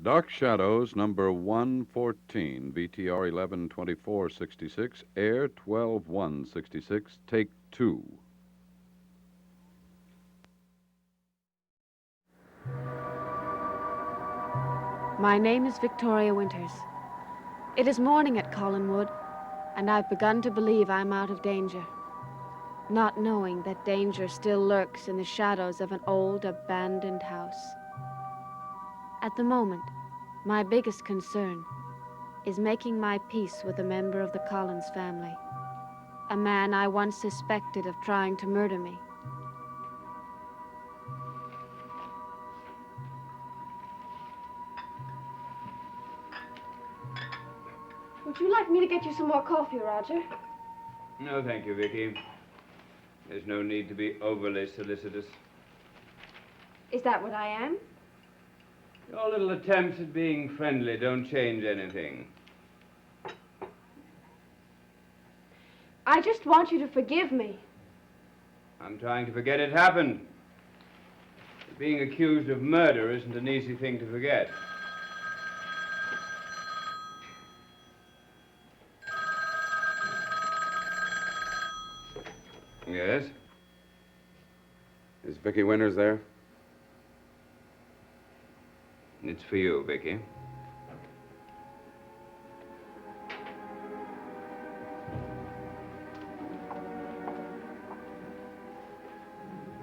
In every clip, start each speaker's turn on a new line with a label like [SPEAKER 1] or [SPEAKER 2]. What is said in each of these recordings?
[SPEAKER 1] Dark Shadows, number 114, VTR 112466, air 12166, take two.
[SPEAKER 2] My name is Victoria Winters. It is morning at Collinwood, and I've begun to believe I'm out of danger, not knowing that danger still lurks in the shadows of an old, abandoned house. At the moment, my biggest concern is making my peace with a member of the Collins family, a man I once suspected of trying to murder me.
[SPEAKER 3] Would you like me to get you some more coffee, Roger?
[SPEAKER 4] No, thank you, Vicky. There's no need to be overly solicitous.
[SPEAKER 3] Is that what I am?
[SPEAKER 4] Your little attempts at being friendly don't change anything.
[SPEAKER 3] I just want you to forgive me.
[SPEAKER 4] I'm trying to forget it happened. But being accused of murder isn't an easy thing to forget. Yes?
[SPEAKER 5] Is Vicky Winters there?
[SPEAKER 4] It's for you, Vicky.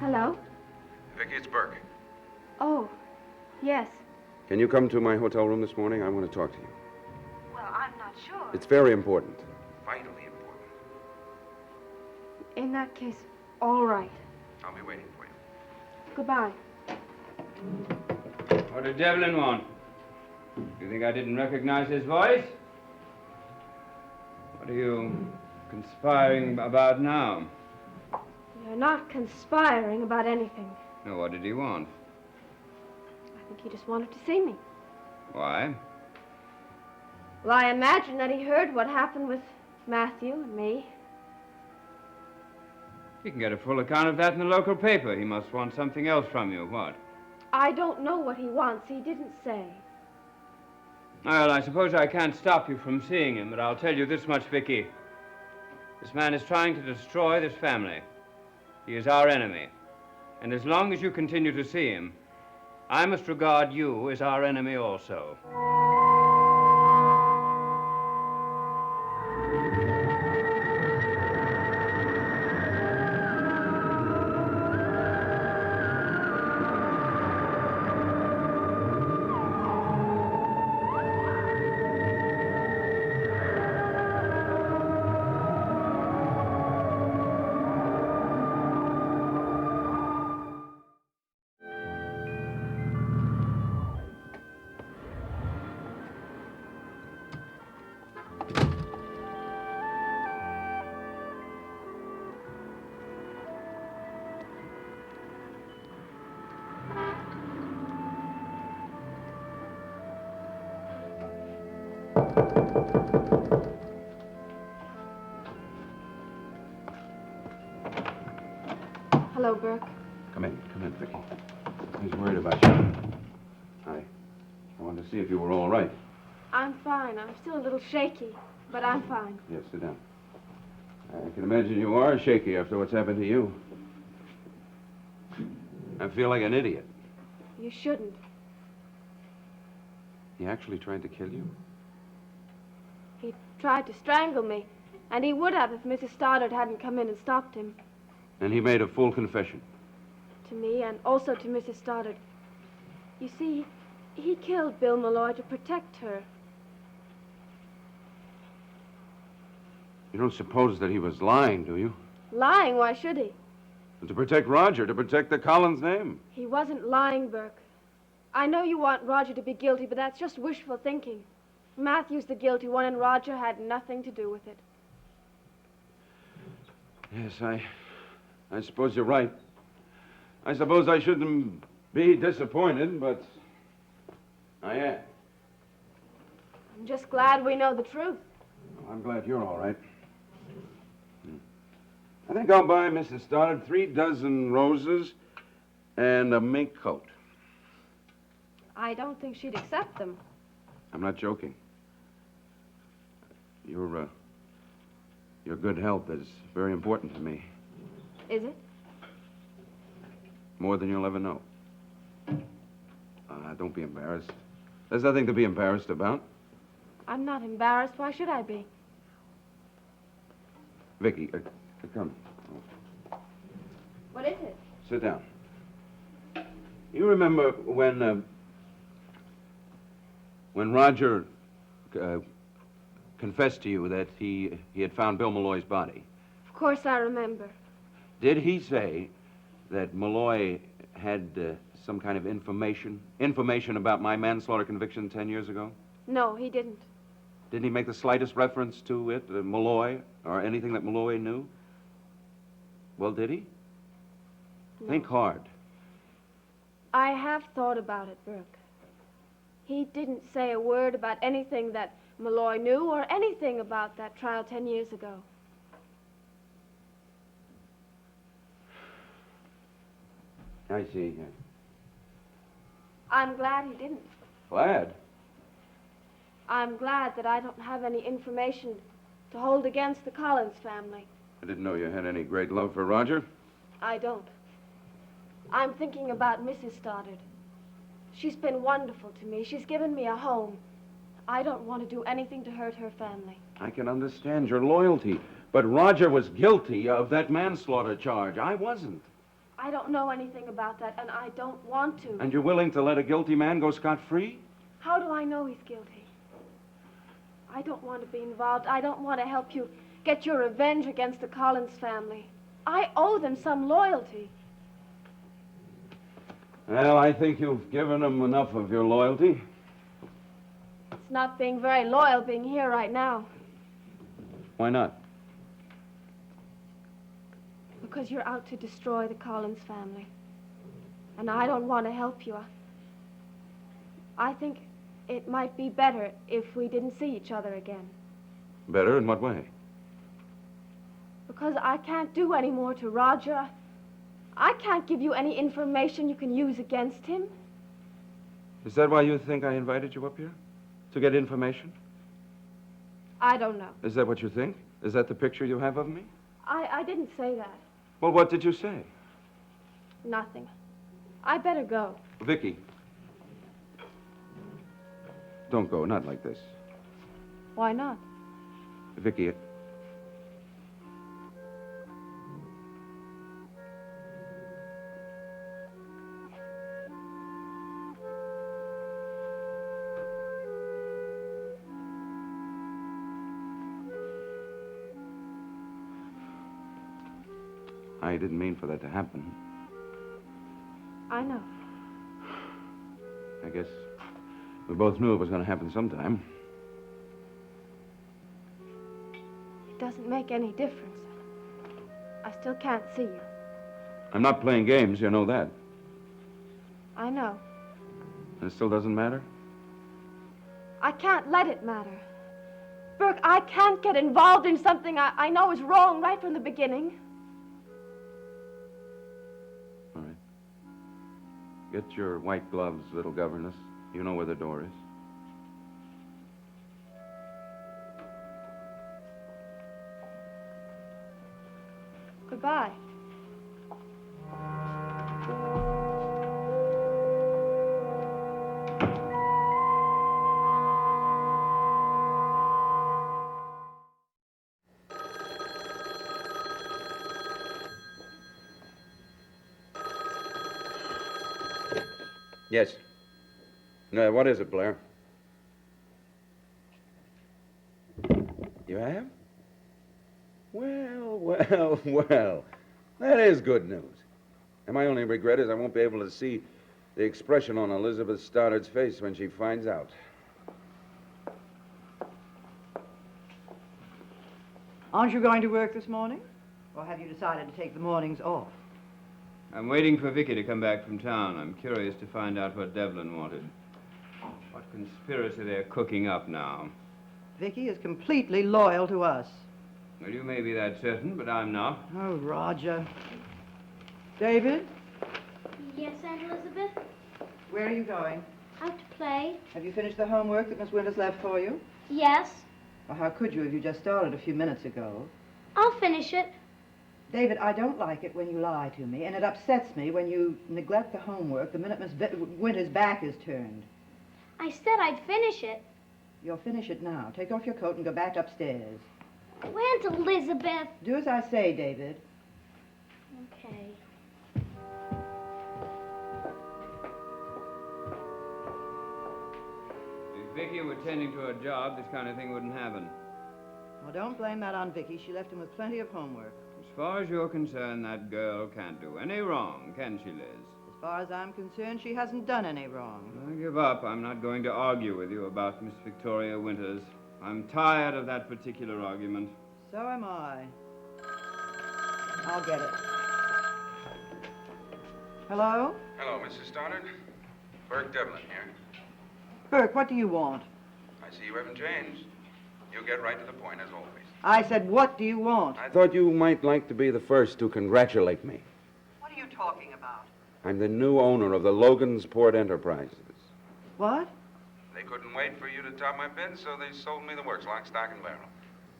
[SPEAKER 3] Hello?
[SPEAKER 5] Vicky, it's Burke.
[SPEAKER 3] Oh, yes.
[SPEAKER 5] Can you come to my hotel room this morning? I want to talk to you.
[SPEAKER 3] Well, I'm not sure.
[SPEAKER 5] It's very important. Vitally important.
[SPEAKER 3] In that case, all right.
[SPEAKER 5] I'll be waiting for you.
[SPEAKER 3] Goodbye.
[SPEAKER 4] What did Devlin want? You think I didn't recognize his voice? What are you conspiring about now?
[SPEAKER 3] You're not conspiring about anything.
[SPEAKER 4] No, what did he want?
[SPEAKER 3] I think he just wanted to see me.
[SPEAKER 4] Why?
[SPEAKER 3] Well, I imagine that he heard what happened with Matthew and me.
[SPEAKER 4] You can get a full account of that in the local paper. He must want something else from you. What?
[SPEAKER 3] I don't know what he wants. He didn't say.
[SPEAKER 4] Well, I suppose I can't stop you from seeing him, but I'll tell you this much, Vicky. This man is trying to destroy this family. He is our enemy. And as long as you continue to see him, I must regard you as our enemy also.
[SPEAKER 3] Hello, Burke.
[SPEAKER 5] Come in, Vicky. He's worried about you. Hi. I wanted to see if you were all right.
[SPEAKER 3] I'm fine. I'm still a little shaky, but I'm fine.
[SPEAKER 5] Yes, sit down. I can imagine you are shaky after what's happened to you. I feel like an idiot.
[SPEAKER 3] You shouldn't.
[SPEAKER 5] He actually tried to kill you?
[SPEAKER 3] He tried to strangle me, and he would have if Mrs. Stoddard hadn't come in and stopped him.
[SPEAKER 5] And he made a full confession.
[SPEAKER 3] To me and also to Mrs. Stoddard. You see, he killed Bill Malloy to protect her.
[SPEAKER 5] You don't suppose that he was lying, do you?
[SPEAKER 3] Lying? Why should he?
[SPEAKER 5] To protect Roger, to protect the Collins name.
[SPEAKER 3] He wasn't lying, Burke. I know you want Roger to be guilty, but that's just wishful thinking. Matthew's the guilty one, and Roger had nothing to do with it.
[SPEAKER 5] Yes, I suppose you're right. I suppose I shouldn't be disappointed, but I am.
[SPEAKER 3] I'm just glad we know the truth.
[SPEAKER 5] Well, I'm glad you're all right. I think I'll buy Mrs. Stoddard 3 dozen roses and a mink coat.
[SPEAKER 3] I I don't think she'd accept them.
[SPEAKER 5] I'm not joking. Your good health is very important to me.
[SPEAKER 3] Is it?
[SPEAKER 5] More than you'll ever know. Don't be embarrassed. There's nothing to be embarrassed about.
[SPEAKER 3] I'm not embarrassed. Why should I be?
[SPEAKER 5] Vicky, come.
[SPEAKER 3] What is it?
[SPEAKER 5] Sit down. You remember when Roger confessed to you that he had found Bill Malloy's body?
[SPEAKER 3] Of course I remember.
[SPEAKER 5] Did he say that Malloy had some kind of information about my manslaughter conviction 10 years ago?
[SPEAKER 3] No, he didn't.
[SPEAKER 5] Didn't he make the slightest reference to it, Malloy, or anything that Malloy knew? Well, did he?
[SPEAKER 3] No.
[SPEAKER 5] Think hard.
[SPEAKER 3] I have thought about it, Burke. He didn't say a word about anything that Malloy knew or anything about that trial 10 years ago.
[SPEAKER 5] I see.
[SPEAKER 3] I'm glad he didn't.
[SPEAKER 5] Glad?
[SPEAKER 3] I'm glad that I don't have any information to hold against the Collins family.
[SPEAKER 5] I didn't know you had any great love for Roger.
[SPEAKER 3] I don't. I'm thinking about Mrs. Stoddard. She's been wonderful to me. She's given me a home. I don't want to do anything to hurt her family.
[SPEAKER 5] I can understand your loyalty, but Roger was guilty of that manslaughter charge. I wasn't.
[SPEAKER 3] I don't know anything about that, and I don't want to.
[SPEAKER 5] And you're willing to let a guilty man go scot-free?
[SPEAKER 3] How do I know he's guilty? I don't want to be involved. I don't want to help you get your revenge against the Collins family. I owe them some loyalty.
[SPEAKER 5] Well, I think you've given them enough of your loyalty.
[SPEAKER 3] It's not being very loyal being here right now.
[SPEAKER 5] Why not?
[SPEAKER 3] Because you're out to destroy the Collins family. And I don't want to help you. I think it might be better if we didn't see each other again.
[SPEAKER 5] Better in what way?
[SPEAKER 3] Because I can't do any more to Roger. I can't give you any information you can use against him.
[SPEAKER 5] Is that why you think I invited you up here? To get information?
[SPEAKER 3] I don't know.
[SPEAKER 5] Is that what you think? Is that the picture you have of me?
[SPEAKER 3] I didn't say that.
[SPEAKER 5] Well, what did you say?
[SPEAKER 3] Nothing. I better go.
[SPEAKER 5] Vicky. Don't go, not like this.
[SPEAKER 3] Why not?
[SPEAKER 5] Vicky. I didn't mean for that to happen.
[SPEAKER 3] I know.
[SPEAKER 5] I guess we both knew it was going to happen sometime.
[SPEAKER 3] It doesn't make any difference. I still can't see you.
[SPEAKER 5] I'm not playing games, you know that.
[SPEAKER 3] I know.
[SPEAKER 5] And it still doesn't matter?
[SPEAKER 3] I can't let it matter. Burke, I can't get involved in something I know is wrong right from the beginning.
[SPEAKER 5] All right. Get your white gloves, little governess. You know where the door is.
[SPEAKER 3] Goodbye.
[SPEAKER 5] Yes. No, what is it, Blair? You have? Well, well, well. That is good news. And my only regret is I won't be able to see the expression on Elizabeth Stoddard's face when she finds out.
[SPEAKER 6] Aren't you going to work this morning? Or have you decided to take the mornings off?
[SPEAKER 4] I'm waiting for Vicky to come back from town. I'm curious to find out what Devlin wanted. What conspiracy they're cooking up now.
[SPEAKER 6] Vicky is completely loyal to us.
[SPEAKER 4] Well, you may be that certain, but I'm not.
[SPEAKER 6] Oh, Roger. David,
[SPEAKER 7] Yes, Aunt Elizabeth?
[SPEAKER 6] where are you going?
[SPEAKER 7] Out to play.
[SPEAKER 6] Have you finished the homework that Miss Winters left for you?
[SPEAKER 7] Yes.
[SPEAKER 6] Well, how could you if you just started a few minutes ago?
[SPEAKER 7] I'll finish it.
[SPEAKER 6] David, I don't like it when you lie to me, and it upsets me when you neglect the homework the minute Miss Winters' back is turned.
[SPEAKER 7] I said I'd finish it.
[SPEAKER 6] You'll finish it now. Take off your coat and go back upstairs.
[SPEAKER 7] Aunt Elizabeth.
[SPEAKER 6] Do as I say, David.
[SPEAKER 7] Okay.
[SPEAKER 4] If Vicky were tending to her job, this kind of thing wouldn't happen.
[SPEAKER 6] Well, don't blame that on Vicky. She left him with plenty of homework.
[SPEAKER 4] As far as you're concerned, that girl can't do any wrong, can she, Liz?
[SPEAKER 6] As far as I'm concerned, she hasn't done any wrong.
[SPEAKER 4] I give up. I'm not going to argue with you about Miss Victoria Winters. I'm tired of that particular argument.
[SPEAKER 6] So am I. I'll get it. Hello?
[SPEAKER 5] Hello, Mrs. Stoddard. Burke Devlin here.
[SPEAKER 6] Burke, what do you want?
[SPEAKER 5] I see you haven't changed. You get right to the point, as always.
[SPEAKER 6] I said, what do you want?
[SPEAKER 5] I thought you might like to be the first to congratulate me.
[SPEAKER 6] What are you talking about?
[SPEAKER 5] I'm the new owner of the Logansport Enterprises.
[SPEAKER 6] What?
[SPEAKER 5] They couldn't wait for you to top my bid, so they sold me the works, lock, stock, and barrel.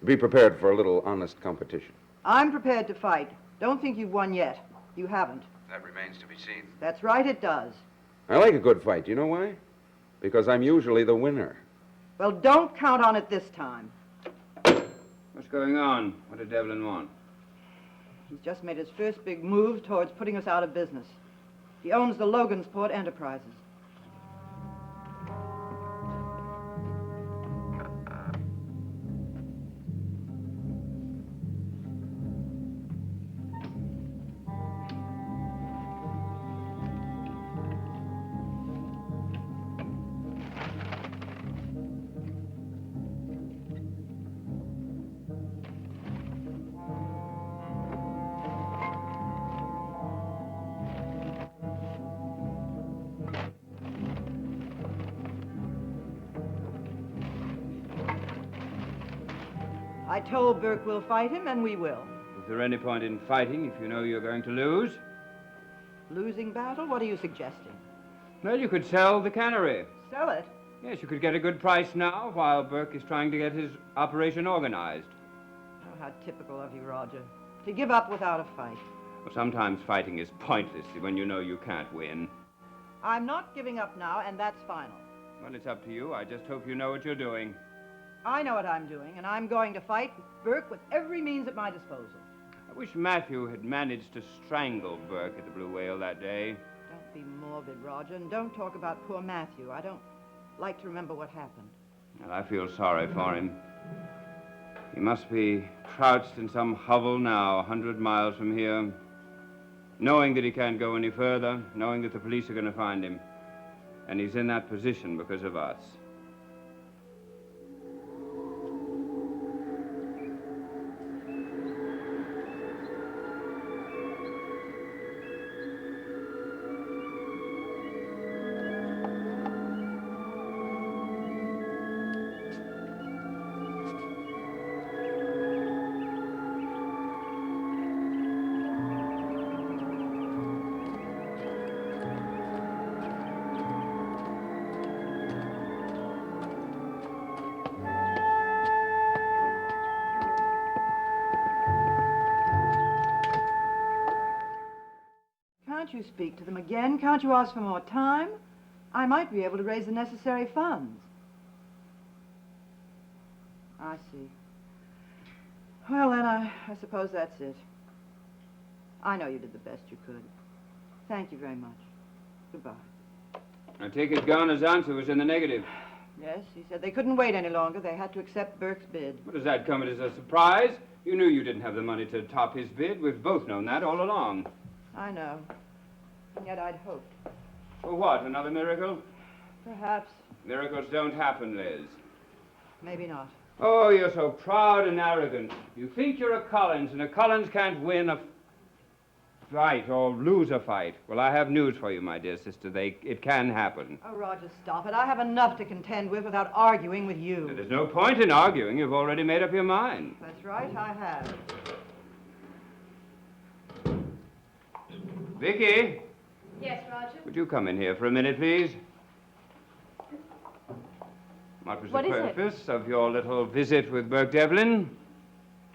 [SPEAKER 5] Be prepared for a little honest competition.
[SPEAKER 6] I'm prepared to fight. Don't think you've won yet. You haven't.
[SPEAKER 5] That remains to be seen.
[SPEAKER 6] That's right, it does.
[SPEAKER 5] I like a good fight. Do you know why? Because I'm usually the winner.
[SPEAKER 6] Well, don't count on it this time.
[SPEAKER 4] What's going on? What did Devlin want?
[SPEAKER 6] He's just made his first big move towards putting us out of business. He owns the Logansport Enterprises. I told Burke we'll fight him, and we will.
[SPEAKER 4] Is there any point in fighting if you know you're going to lose?
[SPEAKER 6] Losing battle? What are you suggesting?
[SPEAKER 4] Well, you could sell the cannery.
[SPEAKER 6] Sell it?
[SPEAKER 4] Yes, you could get a good price now while Burke is trying to get his operation organized.
[SPEAKER 6] Oh, how typical of you, Roger. To give up without a fight.
[SPEAKER 4] Well, sometimes fighting is pointless when you know you can't win.
[SPEAKER 6] I'm not giving up now, and that's final.
[SPEAKER 4] Well, it's up to you. I just hope you know what you're doing.
[SPEAKER 6] I know what I'm doing, and I'm going to fight Burke with every means at my disposal.
[SPEAKER 4] I wish Matthew had managed to strangle Burke at the Blue Whale that day.
[SPEAKER 6] Don't be morbid, Roger, and don't talk about poor Matthew. I don't like to remember what happened.
[SPEAKER 4] And I feel sorry for him. He must be crouched in some hovel now, 100 miles from here, knowing that he can't go any further, knowing that the police are going to find him. And he's in that position because of us.
[SPEAKER 6] Can't you speak to them again? Can't you ask for more time? I might be able to raise the necessary funds. I see. Well, then, I suppose that's it. I know you did the best you could. Thank you very much. Goodbye.
[SPEAKER 4] I take it Garner's answer was in the negative.
[SPEAKER 6] Yes, he said they couldn't wait any longer. They had to accept Burke's bid.
[SPEAKER 4] Well, does that come as a surprise? You knew you didn't have the money to top his bid. We've both known that all along.
[SPEAKER 6] I know. And yet I'd hoped.
[SPEAKER 4] For what, another miracle?
[SPEAKER 6] Perhaps.
[SPEAKER 4] Miracles don't happen, Liz.
[SPEAKER 6] Maybe not.
[SPEAKER 4] Oh, you're so proud and arrogant. You think you're a Collins, and a Collins can't win a fight or lose a fight. Well, I have news for you, my dear sister. It can happen.
[SPEAKER 6] Oh, Roger, stop it. I have enough to contend with without arguing with you.
[SPEAKER 4] There's no point in arguing. You've already made up your mind.
[SPEAKER 6] That's right, I have.
[SPEAKER 4] Vicky,
[SPEAKER 3] Yes, Roger?
[SPEAKER 4] would you come in here for a minute, please? What was
[SPEAKER 3] What
[SPEAKER 4] the
[SPEAKER 3] is it?
[SPEAKER 4] purpose of your little visit with Burke Devlin?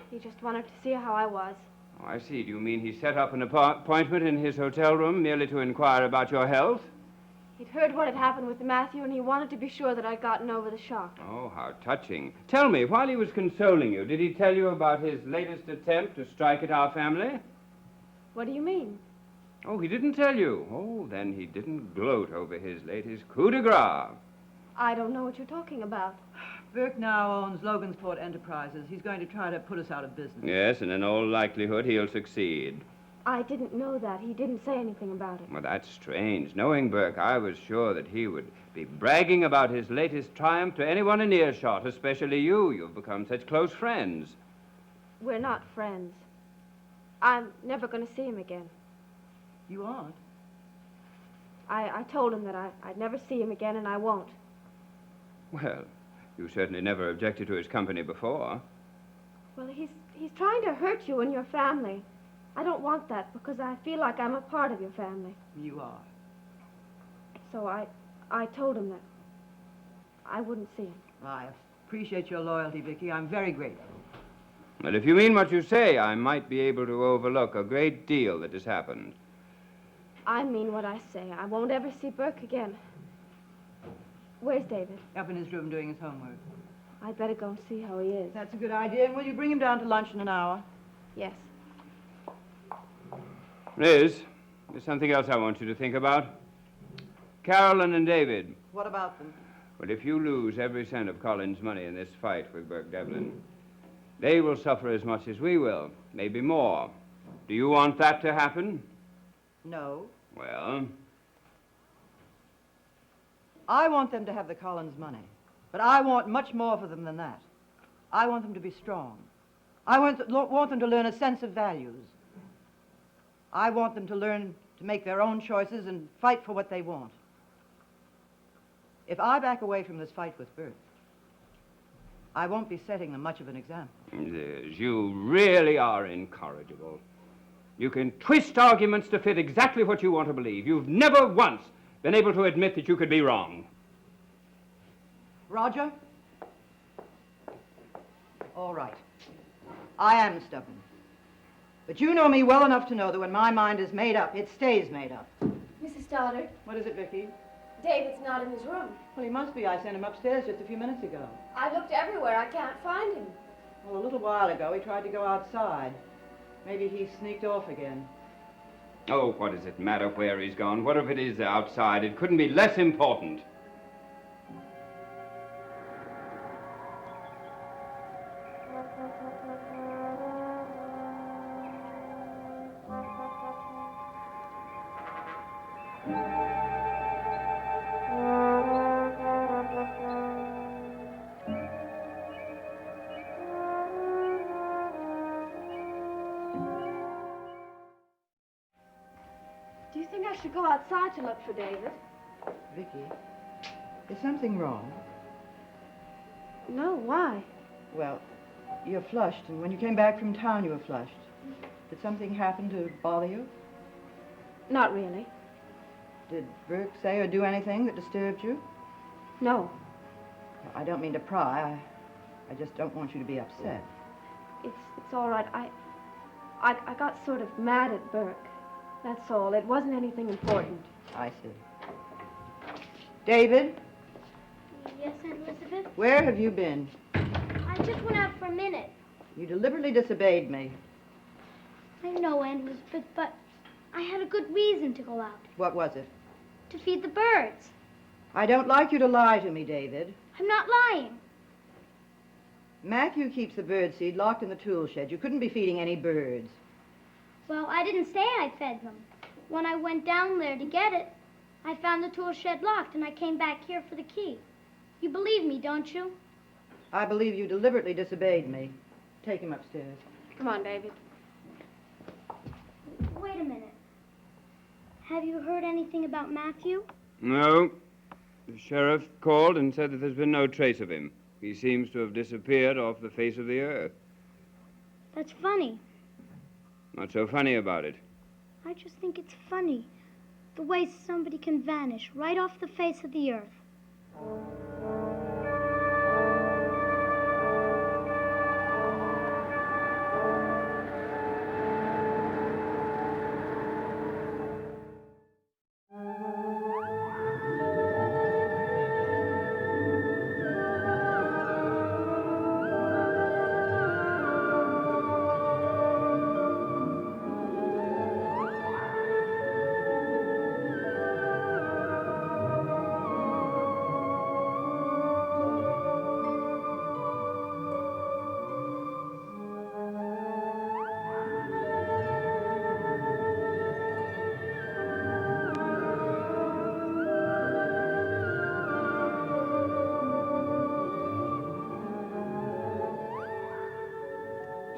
[SPEAKER 3] He just wanted to see how I was.
[SPEAKER 4] Oh, I see. Do you mean he set up an appointment in his hotel room merely to inquire about your health?
[SPEAKER 3] He'd heard what had happened with Matthew, and he wanted to be sure that I'd gotten over the shock.
[SPEAKER 4] Oh, how touching. Tell me, while he was consoling you, did he tell you about his latest attempt to strike at our family?
[SPEAKER 3] What do you mean?
[SPEAKER 4] Oh, he didn't tell you. Oh, then he didn't gloat over his latest coup de grace.
[SPEAKER 3] I don't know what you're talking about.
[SPEAKER 6] Burke now owns Logansport Enterprises. He's going to try to put us out of business.
[SPEAKER 4] Yes, and in all likelihood he'll succeed.
[SPEAKER 3] I didn't know that. He didn't say anything about it.
[SPEAKER 4] Well, that's strange. Knowing Burke, I was sure that he would be bragging about his latest triumph to anyone in earshot, especially you. You've become such close friends.
[SPEAKER 3] We're not friends. I'm never going to see him again.
[SPEAKER 6] You aren't?
[SPEAKER 3] I told him that I'd never see him again, and I won't.
[SPEAKER 4] Well, you certainly never objected to his company before.
[SPEAKER 3] Well, he's trying to hurt you and your family. I don't want that because I feel like I'm a part of your family.
[SPEAKER 6] You are.
[SPEAKER 3] So I told him that I wouldn't see him.
[SPEAKER 6] I appreciate your loyalty, Vicky. I'm very grateful.
[SPEAKER 4] Well, if you mean what you say, I might be able to overlook a great deal that has happened.
[SPEAKER 3] I mean what I say. I won't ever see Burke again. Where's David?
[SPEAKER 6] Up in his room doing his homework.
[SPEAKER 3] I'd better go and see how he is.
[SPEAKER 6] That's a good idea. And will you bring him down to lunch in an hour?
[SPEAKER 3] Yes.
[SPEAKER 4] Liz, there's something else I want you to think about. Carolyn and David.
[SPEAKER 6] What about them?
[SPEAKER 4] Well, if you lose every cent of Colin's money in this fight with Burke Devlin, they will suffer as much as we will, maybe more. Do you want that to happen?
[SPEAKER 6] No.
[SPEAKER 4] Well,
[SPEAKER 6] I want them to have the Collins money. But I want much more for them than that. I want them to be strong. I want them to learn a sense of values. I want them to learn to make their own choices and fight for what they want. If I back away from this fight with Burke, I won't be setting them much of an example.
[SPEAKER 4] Liz, you really are incorrigible. You can twist arguments to fit exactly what you want to believe. You've never once been able to admit that you could be wrong.
[SPEAKER 6] Roger? All right. I am stubborn. But you know me well enough to know that when my mind is made up, it stays made up.
[SPEAKER 3] Mrs. Stoddard,
[SPEAKER 6] What is it, Vicky?
[SPEAKER 3] David's not in his room.
[SPEAKER 6] Well, he must be. I sent him upstairs just a few minutes ago.
[SPEAKER 3] I looked everywhere. I can't find him.
[SPEAKER 6] Well, a little while ago, he tried to go outside. Maybe he sneaked off again.
[SPEAKER 4] Oh, what does it matter where he's gone? What if it is outside? It couldn't be less important.
[SPEAKER 3] Do you think I should go outside to look for David?
[SPEAKER 6] Vicky, is something wrong?
[SPEAKER 3] No, why?
[SPEAKER 6] Well, you're flushed, and when you came back from town, you were flushed. Did something happen to bother you?
[SPEAKER 3] Not really.
[SPEAKER 6] Did Burke say or do anything that disturbed you?
[SPEAKER 3] No.
[SPEAKER 6] I don't mean to pry. I just don't want you to be upset.
[SPEAKER 3] It's all right. I got sort of mad at Burke. That's all. It wasn't anything important.
[SPEAKER 6] I see. David,
[SPEAKER 7] Yes, Aunt Elizabeth?
[SPEAKER 6] where have you been?
[SPEAKER 7] I just went out for a minute.
[SPEAKER 6] You deliberately disobeyed me.
[SPEAKER 7] I know, Aunt Elizabeth, but I had a good reason to go out.
[SPEAKER 6] What was it?
[SPEAKER 7] To feed the birds.
[SPEAKER 6] I don't like you to lie to me, David.
[SPEAKER 7] I'm not lying.
[SPEAKER 6] Matthew keeps the bird seed locked in the tool shed. You couldn't be feeding any birds.
[SPEAKER 7] Well, I didn't say I fed them. When I went down there to get it, I found the tool shed locked, and I came back here for the key. You believe me, don't you?
[SPEAKER 6] I believe you deliberately disobeyed me. Take him upstairs.
[SPEAKER 3] Come on, David.
[SPEAKER 7] Wait a minute. Have you heard anything about Matthew?
[SPEAKER 4] No. The sheriff called and said that there's been no trace of him. He seems to have disappeared off the face of the earth.
[SPEAKER 7] That's funny.
[SPEAKER 4] Not so funny about it.
[SPEAKER 7] I just think it's funny. The way somebody can vanish right off the face of the earth.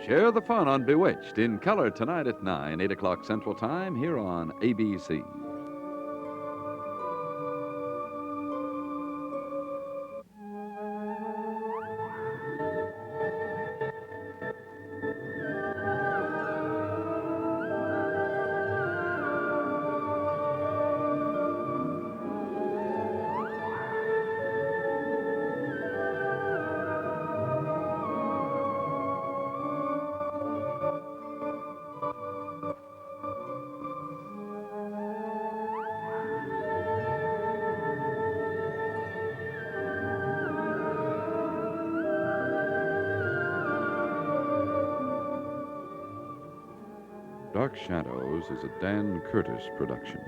[SPEAKER 1] Share the fun on Bewitched in color tonight at 9, 8 o'clock Central Time here on ABC. Dark Shadows is a Dan Curtis production.